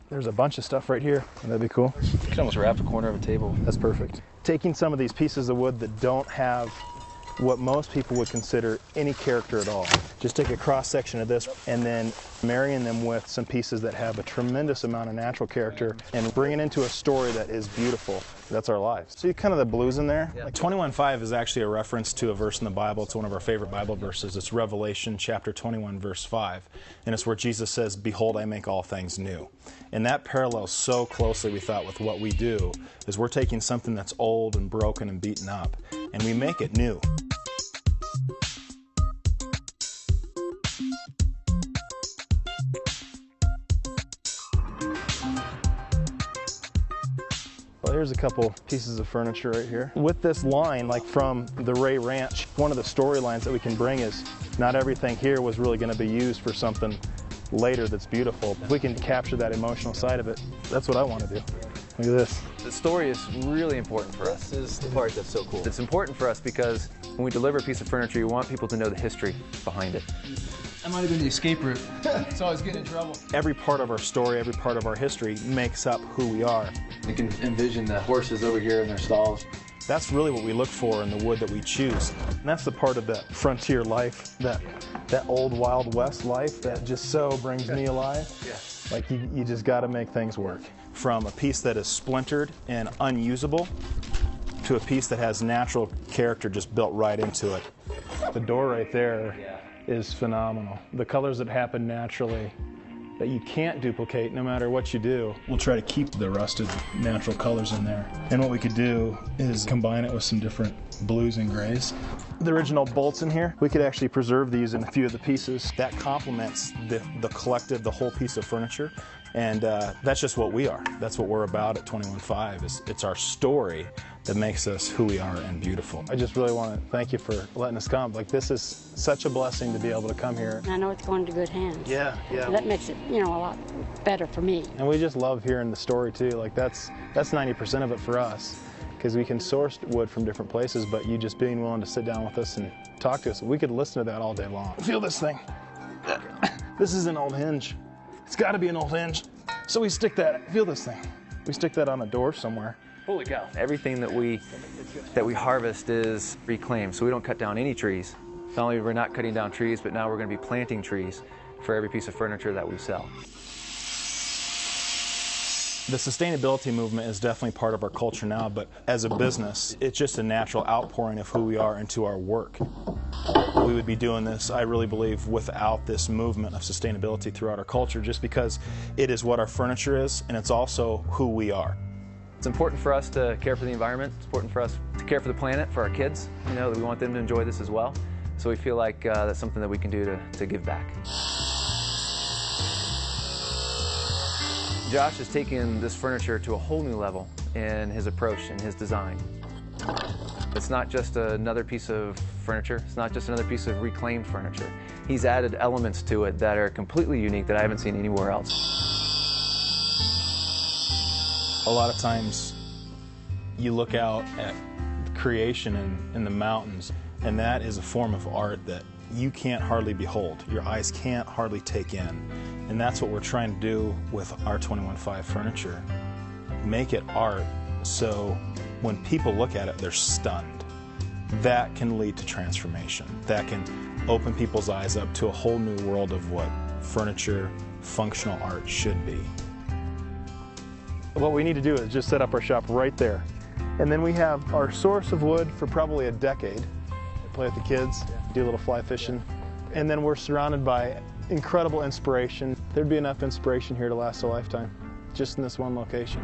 There's a bunch of stuff right here. That'd be cool. You can almost wrap a corner of a table. That's perfect. Taking some of these pieces of wood that don't have what most people would consider any character at all. Just take a cross section of this and then marrying them with some pieces that have a tremendous amount of natural character and bring it into a story that is beautiful. That's our lives. See kind of the blues in there? Like 21:5 is actually a reference to a verse in the Bible. It's one of our favorite Bible verses. It's Revelation chapter 21 verse 5. And it's where Jesus says, "Behold, I make all things new." And that parallels so closely, we thought, with what we do, is we're taking something that's old and broken and beaten up, and we make it new. Well, here's a couple pieces of furniture right here. With this line, like from the Ray Ranch, one of the storylines that we can bring is not everything here was really going to be used for something later that's beautiful. If we can capture that emotional side of it, that's what I want to do. Look at this. The story is really important for us. This is the part that's so cool. It's important for us because when we deliver a piece of furniture, you want people to know the history behind it. I might have been the escape route, so I was getting in trouble. Every part of our story, every part of our history makes up who we are. You can envision the horses over here in their stalls. That's really what we look for in the wood that we choose. And that's the part of that frontier life, that old Wild West life that just so brings me alive. Yeah. Like you just got to make things work. From a piece that is splintered and unusable to a piece that has natural character just built right into it. The door right there is phenomenal. The colors that happen naturally that you can't duplicate no matter what you do. We'll try to keep the rusted natural colors in there. And what we could do is combine it with some different blues and grays. The original bolts in here, we could actually preserve these in a few of the pieces. That complements the collective, the whole piece of furniture. And that's just what we are. That's what we're about at 21:5. It's our story that makes us who we are and beautiful. I just really want to thank you for letting us come. Like, this is such a blessing to be able to come here. I know it's going to good hands. Yeah. That makes it, a lot better for me. And we just love hearing the story too. Like, that's 90% of it for us, because we can source wood from different places, but you just being willing to sit down with us and talk to us, we could listen to that all day long. Feel this thing. This is an old hinge. It's got to be an old hinge. So we stick that, feel this thing. We stick that on a door somewhere. Holy cow. Everything that we harvest is reclaimed, so we don't cut down any trees. Not only we're not cutting down trees, but now we're going to be planting trees for every piece of furniture that we sell. The sustainability movement is definitely part of our culture now, but as a business, it's just a natural outpouring of who we are into our work. We would be doing this, I really believe, without this movement of sustainability throughout our culture, just because it is what our furniture is, and it's also who we are. It's important for us to care for the environment. It's important for us to care for the planet, for our kids. That we want them to enjoy this as well. So we feel like that's something that we can do to give back. Josh has taken this furniture to a whole new level in his approach and his design. It's not just another piece of furniture. It's not just another piece of reclaimed furniture. He's added elements to it that are completely unique that I haven't seen anywhere else. A lot of times you look out at creation in the mountains, and that is a form of art that you can't hardly behold. Your eyes can't hardly take in. And that's what we're trying to do with our 21:5 furniture. Make it art so when people look at it, they're stunned. That can lead to transformation. That can open people's eyes up to a whole new world of what furniture, functional art should be. What we need to do is just set up our shop right there. And then we have our source of wood for probably a decade. Play with the kids, do a little fly fishing. And then we're surrounded by incredible inspiration. There'd be enough inspiration here to last a lifetime, just in this one location.